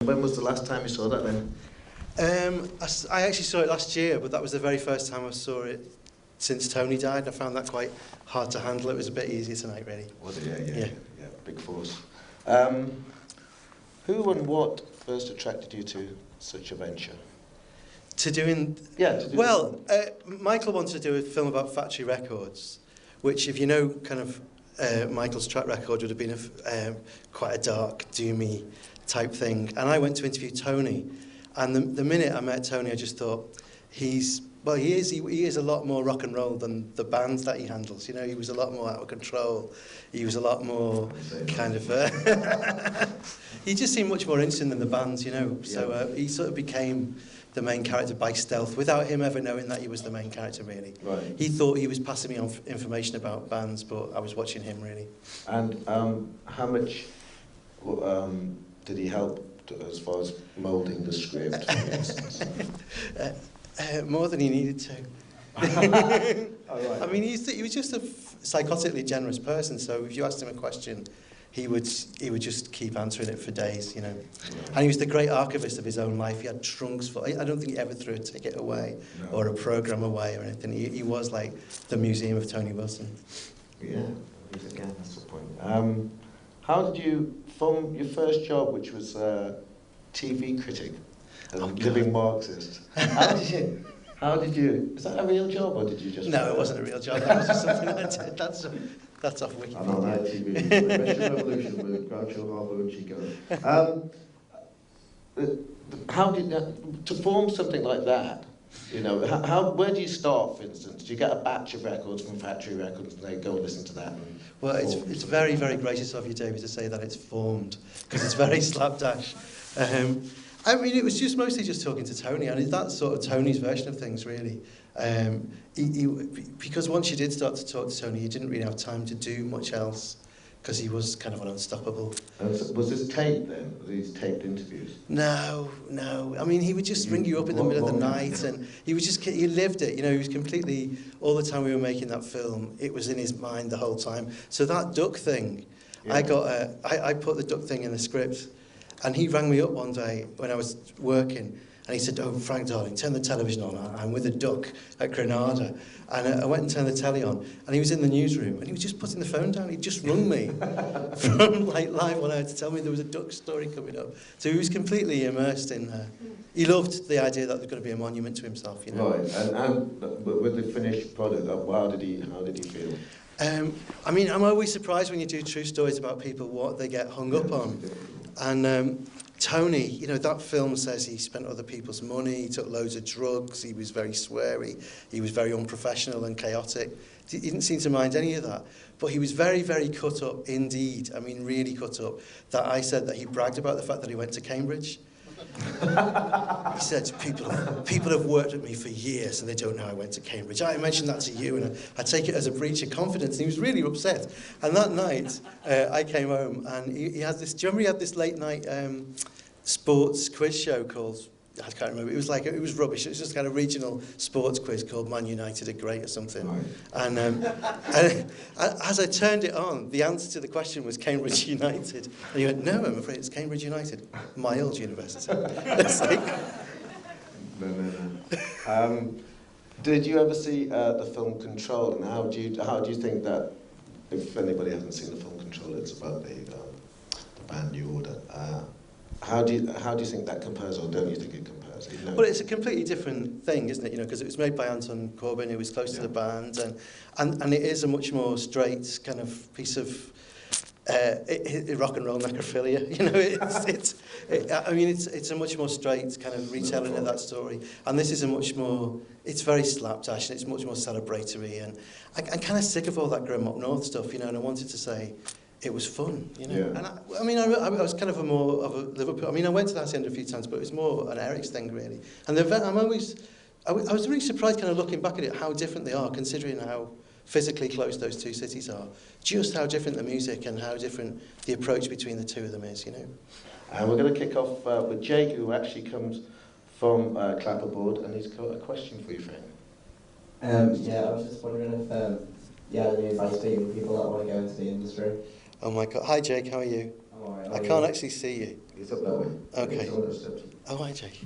when was the last time you saw that then? I actually saw it last year, but that was the very first time I saw it since Tony died. I found that quite hard to handle. It was a bit easier tonight, really. Was it? Yeah. Big force. Who and what first attracted you to such a venture? To doing... Yeah, to do Michael wanted to do a film about factory records, which, if you know kind of Michael's track record, would have been quite a dark, doomy type thing. And I went to interview Tony, and the minute I met Tony, I just thought, he is a lot more rock and roll than the bands that he handles. You know, he was a lot more out of control. He was a lot more kind of... he just seemed much more interesting than the bands, you know. So he sort of became the main character by stealth, without him ever knowing that he was the main character, really. Right. He thought he was passing me on information about bands, but I was watching him, really. And how much did he help as far as moulding the script, for instance? More than he needed to. Oh, right. I mean, he was just a psychotically generous person, so if you asked him a question, he would just keep answering it for days, you know. Yeah. And he was the great archivist of his own life. He had trunks full. I don't think he ever threw a ticket away or a program away or anything. He was like the museum of Tony Wilson. Yeah, again, that's the point. How did you, from your first job, which was TV critic, living Marxist, how did you, is that a real job or did you just... No, it wasn't a real job. That was just something I did. That's off Wikipedia. I'm on ITV, the Russian Revolution with Groucho, Harpo and Chico. How did that, to form something like that, you know, where do you start, for instance? Do you get a batch of records from Factory Records and they go listen to that? Well, it's very, very gracious of you, David, to say that it's formed, because it's very slapdash. I mean, it was just mostly just talking to Tony, and that's sort of Tony's version of things, really. Because once you did start to talk to Tony, you didn't really have time to do much else, because he was kind of unstoppable. So was this taped then? Were these taped interviews? No. I mean, he would just ring you up in the middle of the night, and he lived it. You know, he was completely, all the time we were making that film, it was in his mind the whole time. So that duck thing, yeah. I put the duck thing in the script, and he rang me up one day when I was working, and he said, "Oh, Frank, darling, turn the television on. I'm with a duck at Granada." And I went and turned the telly on, and he was in the newsroom, and he was just putting the phone down. He'd just rung me from like live on air to tell me there was a duck story coming up. So he was completely immersed in her. He loved the idea that there was going to be a monument to himself, you know. Right, and with the finished product, how did he feel? I mean, I'm always surprised when you do true stories about people, what they get hung up on. And Tony, you know, that film says he spent other people's money, he took loads of drugs, he was very sweary, he was very unprofessional and chaotic. He didn't seem to mind any of that. But he was very, very cut up indeed, I mean really cut up, that I said that he bragged about the fact that he went to Cambridge. He said, people have worked with me for years and they don't know I went to Cambridge. I mentioned that to you and I take it as a breach of confidence. And he was really upset. And that night, I came home and he had this, do you remember he had this late night sports quiz show called, I can't remember, it was rubbish. It was just kind of regional sports quiz called Man United are Great or something. Right. And as I turned it on, the answer to the question was Cambridge United. And he went, "No, I'm afraid it's Cambridge United, my old university." It's like... No. Did you ever see the film Control? And how do you think that, if anybody hasn't seen the film Control, it's about the band New Order. How do you think that compares, or don't you think it compares? Well, it's a completely different thing, isn't it? You know, because it was made by Anton Corbijn, who was close to the band, and it is a much more straight kind of piece of rock and roll necrophilia. You know, I mean, it's a much more straight kind of retelling of that story, and this is a much more. It's very slapdash, and it's much more celebratory, and I'm kind of sick of all that grim up north stuff, you know. And I wanted to say. It was fun, you know. Yeah. And I mean, I was kind of more of a Liverpool. I mean, I went to that end a few times, but it was more an Eric's thing, really. And I was really surprised, kind of looking back at it, how different they are, considering how physically close those two cities are. Just how different the music and how different the approach between the two of them is, you know. And we're going to kick off with Jake, who actually comes from Clapperboard, and he's got a question for you, Fran. Yeah, I was just wondering if you had any advice for young people that want to go into the industry. Oh my God. Hi, Jake. How are you? I'm all right. I can't actually see you. He's up that way. Okay. Okay. Oh, hi, Jake.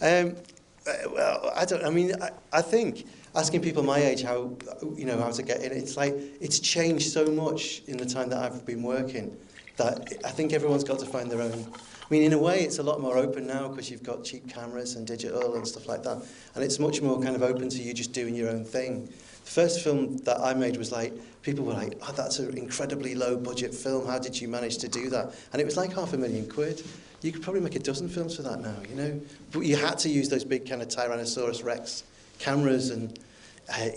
Well, I don't. I mean, I think asking people my age how to get in, it's like it's changed so much in the time that I've been working that I think everyone's got to find their own. I mean, in a way, it's a lot more open now because you've got cheap cameras and digital and stuff like that, and it's much more kind of open to you just doing your own thing. The first film that I made was like, people were like, oh, that's an incredibly low budget film, how did you manage to do that? And it was like £500,000. You could probably make a dozen films for that now, you know? But you had to use those big kind of Tyrannosaurus Rex cameras and,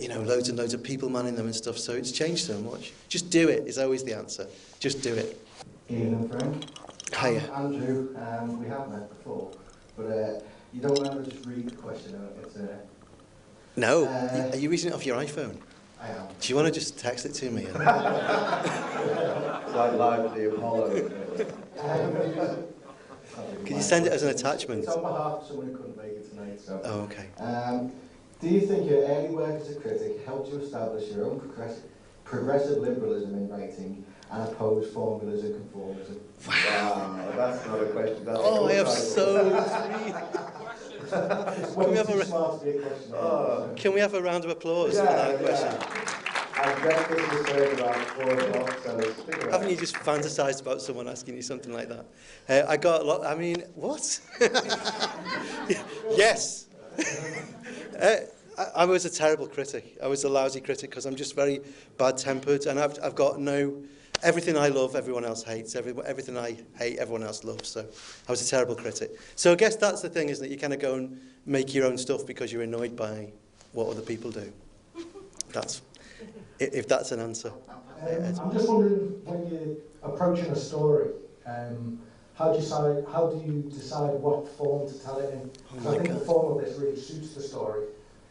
loads and loads of people manning them and stuff, so it's changed so much. Just do it is always the answer. Just do it. Ian and Fran. Hiya. Andrew, we have met before, but you don't remember just read the question out. It's No. Are you reading it off your iPhone? I am. Do you want to just text it to me? It's like live at the Apollo. Can you send it as an attachment? It's on behalf of someone who couldn't make it tonight. So. Oh, okay. Do you think your early work as a critic helped you establish your own progressive liberalism in writing and oppose formulas and conformism? Wow, that's not a question. That's I have so much. Can we have a round of applause for that question? And breakfast was served around 4 o'clock, so stick around. Haven't you just fantasised about someone asking you something like that? I got a lot. I mean, what? Yes. I was a terrible critic. I was a lousy critic because I'm just very bad-tempered, and I've got no. Everything I love, everyone else hates. Everything I hate, everyone else loves. So I was a terrible critic. So I guess that's the thing, isn't it? You kind of go and make your own stuff because you're annoyed by what other people do. That's if that's an answer. I'm just wondering, when you're approaching a story, how do you decide what form to tell it in? Oh I think the form of this really suits the story,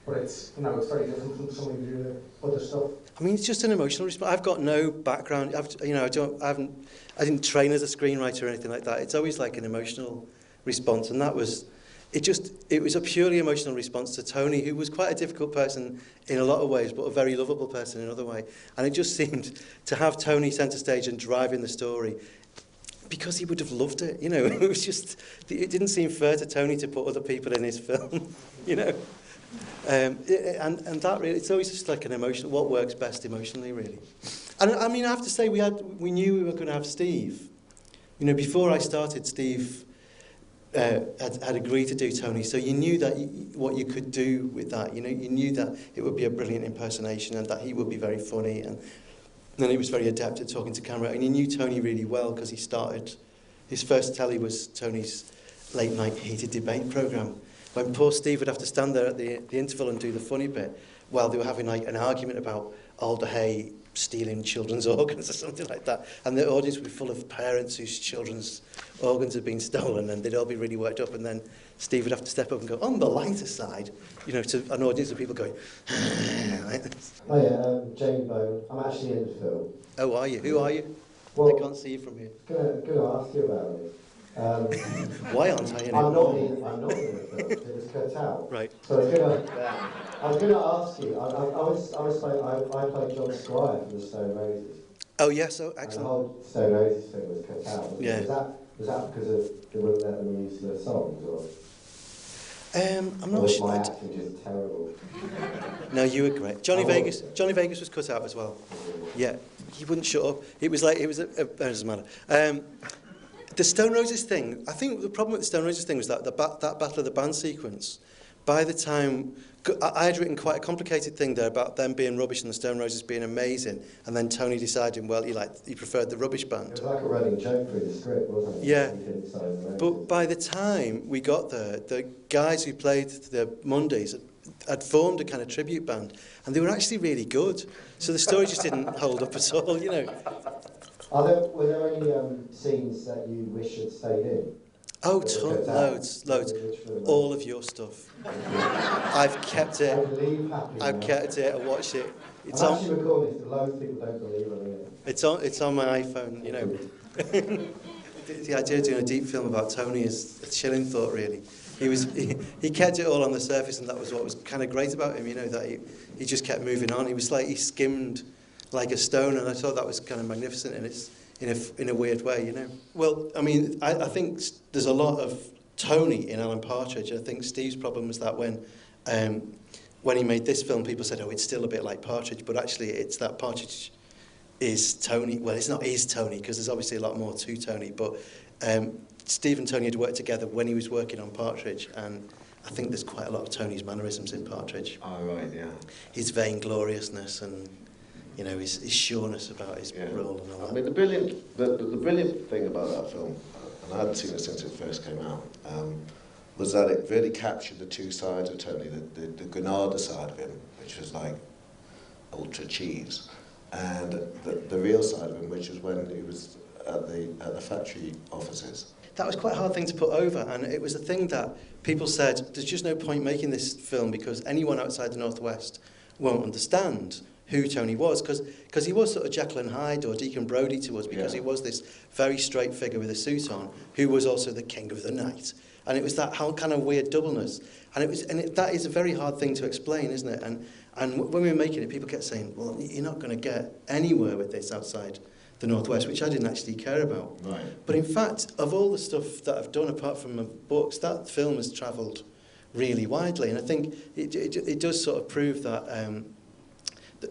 but it's very different from some of your other stuff. I mean, it's just an emotional response. I've got no background. I didn't train as a screenwriter or anything like that. It's always like an emotional response, and that was. It was a purely emotional response to Tony, who was quite a difficult person in a lot of ways, but a very lovable person in another way. And it just seemed to have Tony centre stage and driving the story, because he would have loved it. It was just, it didn't seem fair to Tony to put other people in his film, And that really, it's always just like an emotional, what works best emotionally, really. And I mean, I have to say, we knew we were going to have Steve. Before I started, Steve had agreed to do Tony, so you knew that what you could do with that. You knew that it would be a brilliant impersonation and that he would be very funny, and then he was very adept at talking to camera, and you knew Tony really well because he started. His first telly was Tony's late night heated debate programme, when poor Steve would have to stand there at the interval and do the funny bit while they were having like an argument about Alder Hay stealing children's organs or something like that, and the audience would be full of parents whose children's organs had been stolen, and they'd all be really worked up, and then Steve would have to step up and go, on the lighter side, to an audience of people going like this. Hiya, Jamie Bone. I'm actually in the film. Oh, are you? Who are you? Well, I can't see you from here. Gonna ask you about it. Why aren't I in it? I'm not in the film. It was cut out. Right. So I was gonna ask you. I played John Squire from the Stone Roses. Oh yes, oh And the excellent. whole Stone Roses thing was cut out. Yeah. Was that because of they wouldn't let them use the songs, or? I'm Or not was sure. my acting just terrible? No, you were great. Johnny Vegas was cut out as well. Yeah, he wouldn't shut up. It doesn't matter. The Stone Roses thing, I think the problem with the Stone Roses thing was that that Battle of the Band sequence, by the time, I had written quite a complicated thing there about them being rubbish and the Stone Roses being amazing, and then Tony deciding, well, he preferred the rubbish band. It was like a running joke through the script, wasn't it? Yeah. He didn't sign the Roses. But by the time we got there, the guys who played the Mondays had formed a kind of tribute band, and they were actually really good. So the story just didn't hold up at all, Were there any scenes that you wish had stayed in? Oh, loads. All of your stuff. I've kept it. I've kept it. I watched it. It's I'm actually recording this. Loads of people don't believe it. It's on my iPhone. The idea of doing a deep film about Tony is a chilling thought, really. He kept it all on the surface, and that was what was kind of great about him. That he just kept moving on. He skimmed like a stone, and I thought that was kind of magnificent in in a weird way, you know. Well, I mean, I think there's a lot of Tony in Alan Partridge. I think Steve's problem was that when he made this film, people said, oh, it's still a bit like Partridge, but actually it's that Partridge is Tony. Well, it's not is Tony, because there's obviously a lot more to Tony, but Steve and Tony had worked together when he was working on Partridge, and I think there's quite a lot of Tony's mannerisms in Partridge. Oh, right, yeah. His vaingloriousness and, you know, his sureness about his role and all that. I mean, the brilliant thing about that film, and I hadn't seen it since it first came out, was that it really captured the two sides of Tony, the Granada side of him, which was like ultra cheese, and the real side of him, which was when he was at the factory offices. That was quite a hard thing to put over, and it was a thing that people said, there's just no point making this film because anyone outside the Northwest won't understand who Tony was, because he was sort of Jekyll and Hyde or Deacon Brodie to us, because he was this very straight figure with a suit on, who was also the king of the night. And it was that kind of weird doubleness. And that is a very hard thing to explain, isn't it? And when we were making it, people kept saying, well, you're not going to get anywhere with this outside the Northwest, which I didn't actually care about. Right. But in fact, of all the stuff that I've done apart from my books, that film has travelled really widely. And I think it does sort of prove that,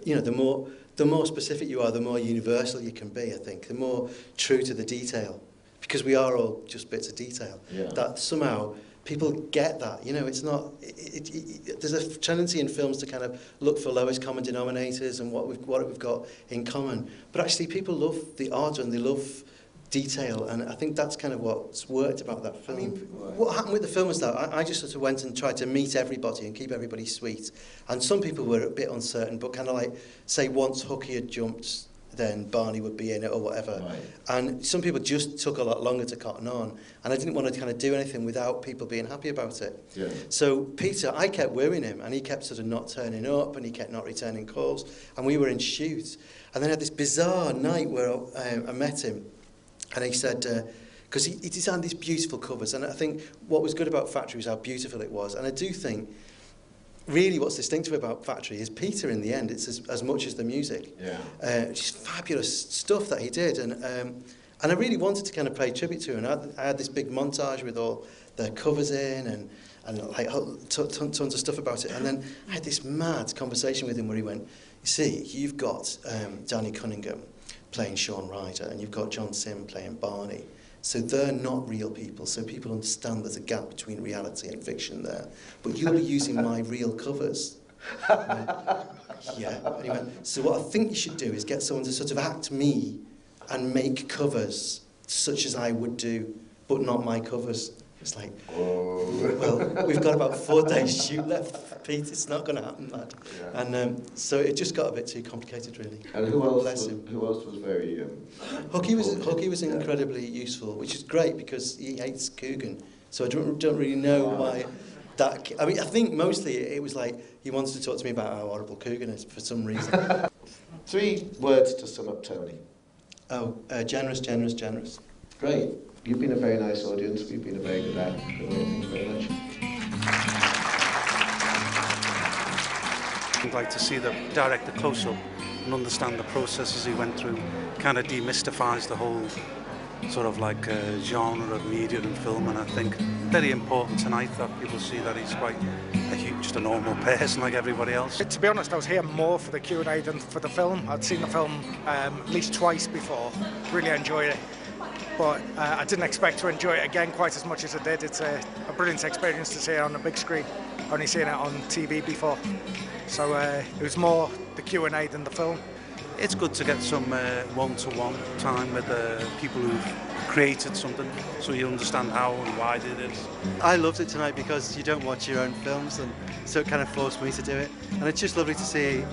you know, the more specific you are, the more universal you can be, I think. The more true to the detail. Because we are all just bits of detail. Yeah. That somehow people get that. You know, it's not... there's a tendency in films to kind of look for lowest common denominators and what we've got in common. But actually people love the art and they love detail, and I think that's kind of what's worked about that film. I mean, what happened with the film was that I just sort of went and tried to meet everybody and keep everybody sweet. And some people were a bit uncertain, but kind of like, say, once Hooky had jumped, then Barney would be in it or whatever. Right. And some people just took a lot longer to cotton on, and I didn't want to kind of do anything without people being happy about it. Yeah. So Peter, I kept worrying him, and he kept sort of not turning up, and he kept not returning calls, and we were in shoot. And then I had this bizarre night where I met him, and he said, because he designed these beautiful covers, and I think what was good about Factory was how beautiful it was, and I do think really what's distinctive about Factory is Peter in the end. It's as much as the music. Yeah. Just fabulous stuff that he did, and I really wanted to kind of pay tribute to him. I had this big montage with all the covers in and like tons of stuff about it, and then I had this mad conversation with him where he went, you see, you've got Danny Cunningham playing Sean Ryder, and you've got John Sim playing Barney. So they're not real people, so people understand there's a gap between reality and fiction there. But you'll be using my real covers. Yeah. And he went, so what I think you should do is get someone to sort of act me and make covers such as I would do, but not my covers. It's like, well, we've got about 4 days shoot left, Pete. It's not going to happen, lad. Yeah. And so it just got a bit too complicated, really. And who else was very... Hooky was incredibly useful, which is great because he hates Coogan. So I don't really know why that... I mean, I think mostly it was like he wanted to talk to me about how horrible Coogan is for some reason. 3 words to sum up Tony. Oh, generous, generous, generous. Great. You've been a very nice audience. We've been a very good act. Thank you very much. I'd like to see the director close up and understand the processes he went through. Kind of demystifies the whole sort of like genre of media and film, and I think very important tonight that people see that he's quite just a normal person like everybody else. To be honest, I was here more for the Q&A than for the film. I'd seen the film at least twice before. Really enjoyed it. But I didn't expect to enjoy it again quite as much as I did. It's a brilliant experience to see it on the big screen. Only seen it on TV before. So it was more the Q&A than the film. It's good to get some one-to-one time with people who've created something, so you understand how and why they did it. I loved it tonight because you don't watch your own films, and so it kind of forced me to do it. And it's just lovely to see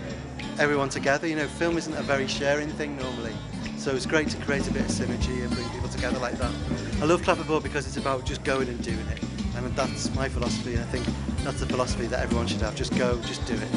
everyone together. You know, film isn't a very sharing thing normally. So it's great to create a bit of synergy and bring people together like that. I love Clapperboard because it's about just going and doing it. And that's my philosophy, and I think that's the philosophy that everyone should have. Just go, just do it.